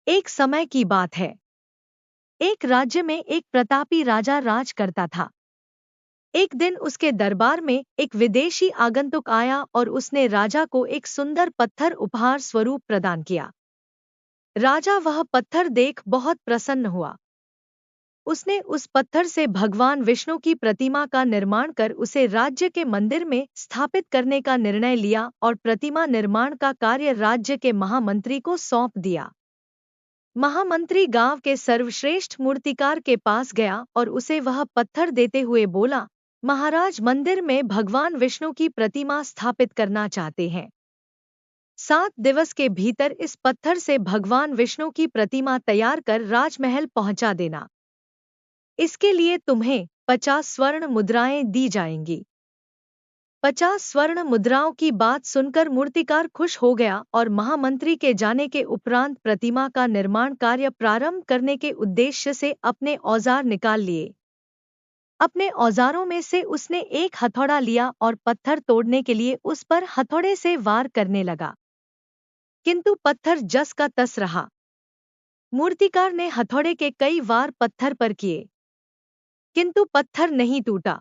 एक समय की बात है। एक राज्य में एक प्रतापी राजा राज करता था। एक दिन उसके दरबार में एक विदेशी आगंतुक आया और उसने राजा को एक सुंदर पत्थर उपहार स्वरूप प्रदान किया। राजा वह पत्थर देख बहुत प्रसन्न हुआ। उसने उस पत्थर से भगवान विष्णु की प्रतिमा का निर्माण कर उसे राज्य के मंदिर में स्थापित करने का निर्णय लिया और प्रतिमा निर्माण का कार्य राज्य के महामंत्री को सौंप दिया। महामंत्री गांव के सर्वश्रेष्ठ मूर्तिकार के पास गया और उसे वह पत्थर देते हुए बोला, महाराज मंदिर में भगवान विष्णु की प्रतिमा स्थापित करना चाहते हैं। 7 दिवस के भीतर इस पत्थर से भगवान विष्णु की प्रतिमा तैयार कर राजमहल पहुंचा देना। इसके लिए तुम्हें 50 स्वर्ण मुद्राएं दी जाएंगी। 50 स्वर्ण मुद्राओं की बात सुनकर मूर्तिकार खुश हो गया और महामंत्री के जाने के उपरांत प्रतिमा का निर्माण कार्य प्रारंभ करने के उद्देश्य से अपने औजार निकाल लिए। अपने औजारों में से उसने एक हथौड़ा लिया और पत्थर तोड़ने के लिए उस पर हथौड़े से वार करने लगा, किंतु पत्थर जस का तस रहा। मूर्तिकार ने हथौड़े के कई वार पत्थर पर किए, किंतु पत्थर नहीं टूटा।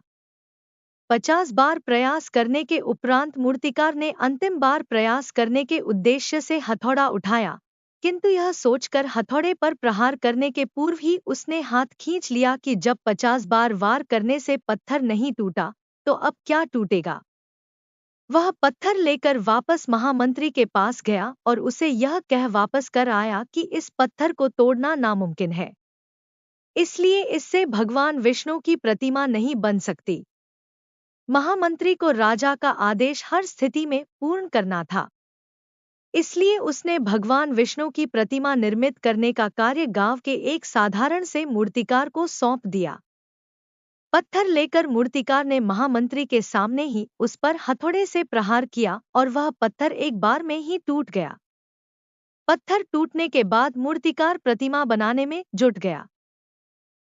50 बार प्रयास करने के उपरांत मूर्तिकार ने अंतिम बार प्रयास करने के उद्देश्य से हथौड़ा उठाया, किंतु यह सोचकर हथौड़े पर प्रहार करने के पूर्व ही उसने हाथ खींच लिया कि जब 50 बार वार करने से पत्थर नहीं टूटा, तो अब क्या टूटेगा। वह पत्थर लेकर वापस महामंत्री के पास गया और उसे यह कह वापस कर आया कि इस पत्थर को तोड़ना नामुमकिन है, इसलिए इससे भगवान विष्णु की प्रतिमा नहीं बन सकती। महामंत्री को राजा का आदेश हर स्थिति में पूर्ण करना था, इसलिए उसने भगवान विष्णु की प्रतिमा निर्मित करने का कार्य गांव के एक साधारण से मूर्तिकार को सौंप दिया। पत्थर लेकर मूर्तिकार ने महामंत्री के सामने ही उस पर हथौड़े से प्रहार किया और वह पत्थर एक बार में ही टूट गया। पत्थर टूटने के बाद मूर्तिकार प्रतिमा बनाने में जुट गया।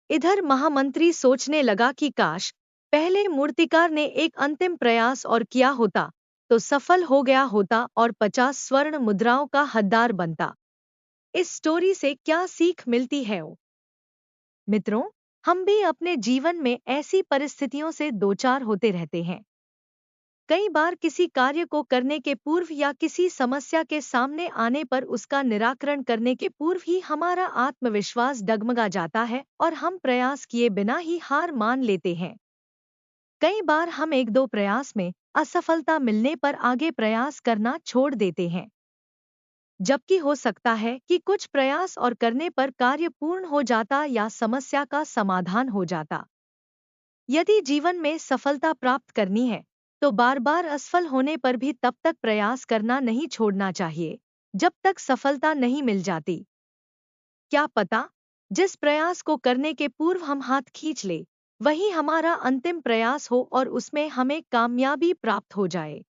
इधर महामंत्री सोचने लगा कि काश पहले मूर्तिकार ने एक अंतिम प्रयास और किया होता तो सफल हो गया होता और 50 स्वर्ण मुद्राओं का हकदार बनता। इस स्टोरी से क्या सीख मिलती है? मित्रों, हम भी अपने जीवन में ऐसी परिस्थितियों से दो चार होते रहते हैं। कई बार किसी कार्य को करने के पूर्व या किसी समस्या के सामने आने पर उसका निराकरण करने के पूर्व ही हमारा आत्मविश्वास डगमगा जाता है और हम प्रयास किए बिना ही हार मान लेते हैं। कई बार हम एक दो प्रयास में असफलता मिलने पर आगे प्रयास करना छोड़ देते हैं, जबकि हो सकता है कि कुछ प्रयास और करने पर कार्य पूर्ण हो जाता या समस्या का समाधान हो जाता। यदि जीवन में सफलता प्राप्त करनी है तो बार बार असफल होने पर भी तब तक प्रयास करना नहीं छोड़ना चाहिए जब तक सफलता नहीं मिल जाती। क्या पता जिस प्रयास को करने के पूर्व हम हाथ खींच ले वही हमारा अंतिम प्रयास हो और उसमें हमें कामयाबी प्राप्त हो जाए।